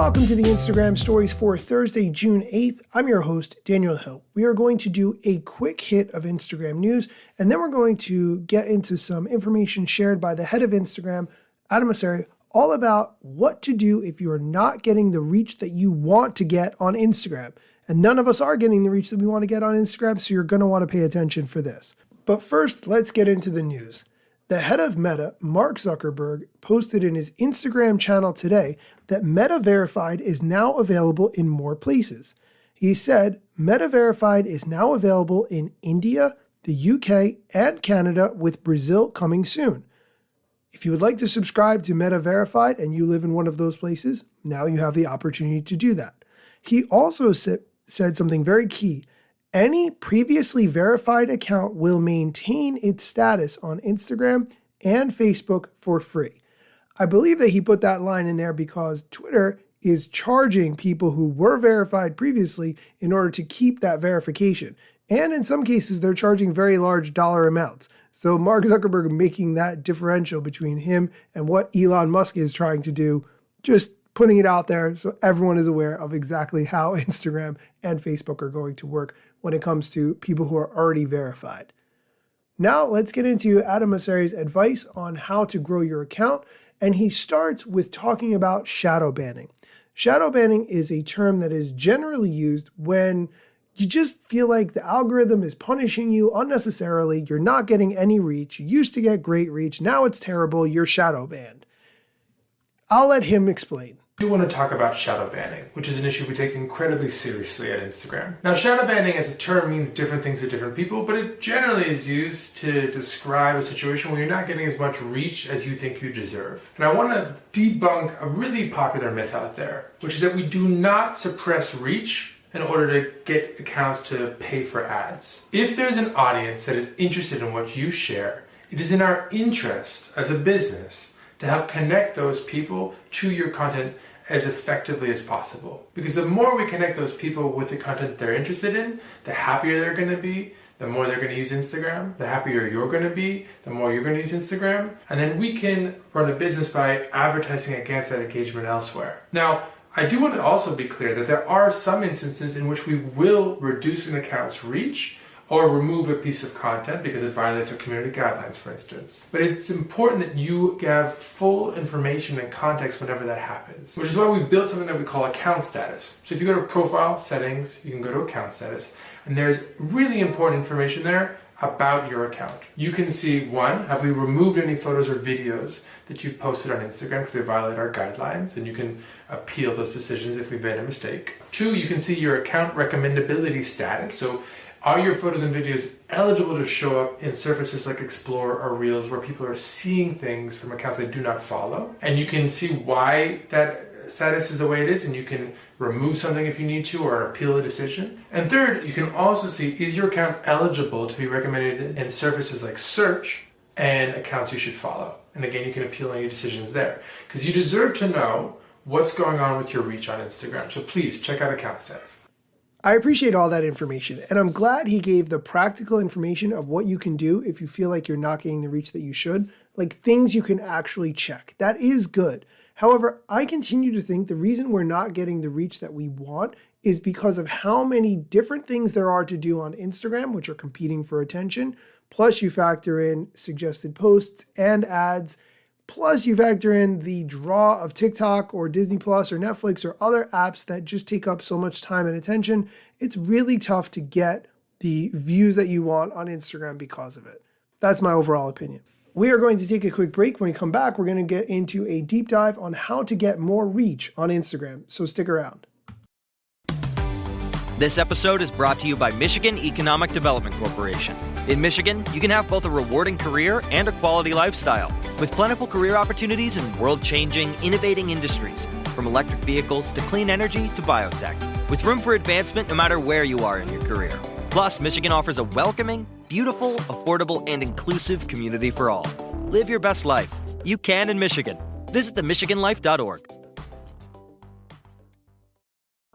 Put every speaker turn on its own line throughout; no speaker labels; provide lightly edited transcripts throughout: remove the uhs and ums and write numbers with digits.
Welcome to the Instagram Stories for Thursday, June 8th. I'm your host, Daniel Hill. We are going to do a quick hit of Instagram news, and then we're going to get into some information shared by the head of Instagram, Adam Mosseri, all about what to do if you are not getting the reach that you want to get on Instagram. And none of us are getting the reach that we want to get on Instagram, so you're going to want to pay attention for this. But first, let's get into the news. The head of Meta, Mark Zuckerberg, posted in his Instagram channel today that Meta Verified is now available in more places. He said, Meta Verified is now available in India, the UK, and Canada, with Brazil coming soon. If you would like to subscribe to Meta Verified and you live in one of those places, now you have the opportunity to do that. He also said something very key. Any previously verified account will maintain its status on Instagram and Facebook for free. I believe that he put that line in there because Twitter is charging people who were verified previously in order to keep that verification. And in some cases, they're charging very large dollar amounts. So Mark Zuckerberg making that differential between him and what Elon Musk is trying to do, just putting it out there so everyone is aware of exactly how Instagram and Facebook are going to work when it comes to people who are already verified. Now let's get into Adam Mosseri's advice on how to grow your account, and he starts with talking about shadow banning. Shadow banning is a term that is generally used when you just feel like the algorithm is punishing you unnecessarily, you're not getting any reach, you used to get great reach, now it's terrible, you're shadow banned. I'll let him explain.
I do want to talk about shadow banning, which is an issue we take incredibly seriously at Instagram. Now, shadow banning as a term means different things to different people, but it generally is used to describe a situation where you're not getting as much reach as you think you deserve. And I want to debunk a really popular myth out there, which is that we do not suppress reach in order to get accounts to pay for ads. If there's an audience that is interested in what you share, it is in our interest as a business to help connect those people to your content as effectively as possible. Because the more we connect those people with the content they're interested in, the happier they're going to be, the more they're going to use Instagram, the happier you're going to be, the more you're going to use Instagram, and then we can run a business by advertising against that engagement elsewhere. Now, I do want to also be clear that there are some instances in which we will reduce an account's reach or remove a piece of content because it violates our community guidelines, for instance. But it's important that you have full information and context whenever that happens, which is why we've built something that we call account status. So if you go to Profile, Settings, you can go to Account Status, and there's really important information there about your account. You can see, one, have we removed any photos or videos that you've posted on Instagram because they violate our guidelines, and you can appeal those decisions if we've made a mistake. Two, you can see your account recommendability status. So are your photos and videos eligible to show up in surfaces like Explore or Reels where people are seeing things from accounts they do not follow? And you can see why that status is the way it is, and you can remove something if you need to or appeal a decision. And third, you can also see, is your account eligible to be recommended in surfaces like Search and accounts you should follow? And again, you can appeal any decisions there. Because you deserve to know what's going on with your reach on Instagram. So please check out Account Status.
I appreciate all that information, and I'm glad he gave the practical information of what you can do if you feel like you're not getting the reach that you should, like things you can actually check. That is good. However, I continue to think the reason we're not getting the reach that we want is because of how many different things there are to do on Instagram, which are competing for attention, plus you factor in suggested posts and ads, plus you factor in the draw of TikTok or Disney Plus or Netflix or other apps that just take up so much time and attention. It's really tough to get the views that you want on Instagram because of it. That's my overall opinion. We are going to take a quick break. When we come back, we're going to get into a deep dive on how to get more reach on Instagram. So stick around.
This episode is brought to you by Michigan Economic Development Corporation. In Michigan, you can have both a rewarding career and a quality lifestyle, with plentiful career opportunities in world-changing, innovating industries, from electric vehicles to clean energy to biotech, with room for advancement no matter where you are in your career. Plus, Michigan offers a welcoming, beautiful, affordable, and inclusive community for all. Live your best life. You can in Michigan. Visit themichiganlife.org.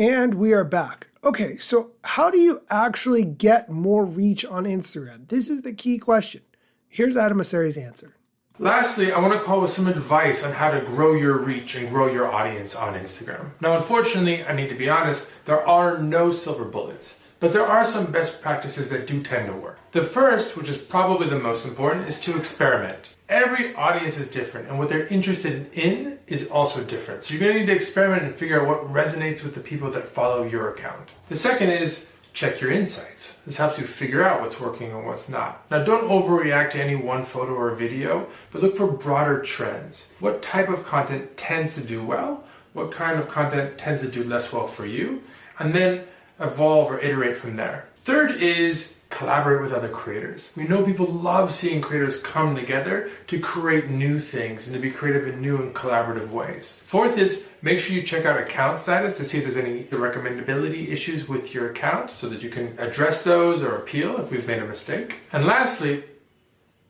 And we are back. Okay, so how do you actually get more reach on Instagram? This is the key question. Here's Adam Mosseri's answer.
Lastly, I want to call with some advice on how to grow your reach and grow your audience on Instagram. Now, unfortunately, I need to be honest, there are no silver bullets, but there are some best practices that do tend to work. The first, which is probably the most important, is to experiment. Every audience is different, and what they're interested in is also different. So you're going to need to experiment and figure out what resonates with the people that follow your account. The second is check your insights. This helps you figure out what's working and what's not. Now, don't overreact to any one photo or video, but look for broader trends. What type of content tends to do well? What kind of content tends to do less well for you? And then evolve or iterate from there. Third is collaborate with other creators. We know people love seeing creators come together to create new things and to be creative in new and collaborative ways. Fourth is make sure you check out account status to see if there's any recommendability issues with your account so that you can address those or appeal if we've made a mistake. And lastly,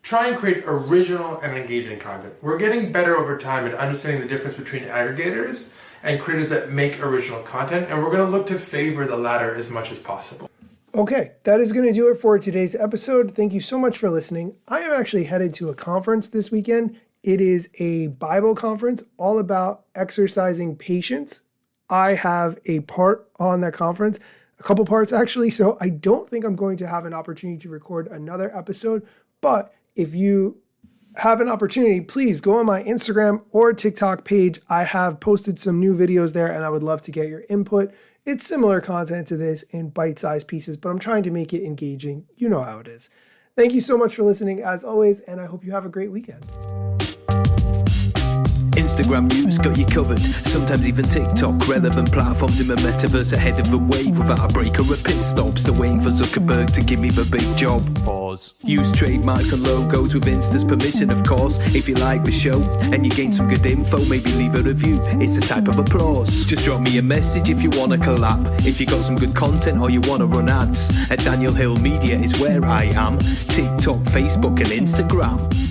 try and create original and engaging content. We're getting better over time at understanding the difference between aggregators and creators that make original content, and we're going to look to favor the latter as much as possible.
Okay, that is going to do it for today's episode. Thank you so much for listening. I am actually headed to a conference this weekend. It is a Bible conference all about exercising patience. I have a part on that conference, a couple parts actually, so I don't think I'm going to have an opportunity to record another episode, but if you have an opportunity, please go on my Instagram or TikTok page. I have posted some new videos there and I would love to get your input. It's similar content to this in bite-sized pieces, but I'm trying to make it engaging. You know how it is. Thank you so much for listening as always, and I hope you have a great weekend.
Instagram news got you covered, sometimes even TikTok. Relevant platforms in the metaverse ahead of the wave. Without a break or a pit stop, still waiting for Zuckerberg to give me the big job. Pause. Use trademarks and logos with Insta's permission, of course. If you like the show and you gain some good info, maybe leave a review. It's a type of applause. Just drop me a message if you want to collab. If you got some good content or you want to run ads, at Daniel Hill Media is where I am. TikTok, Facebook and Instagram.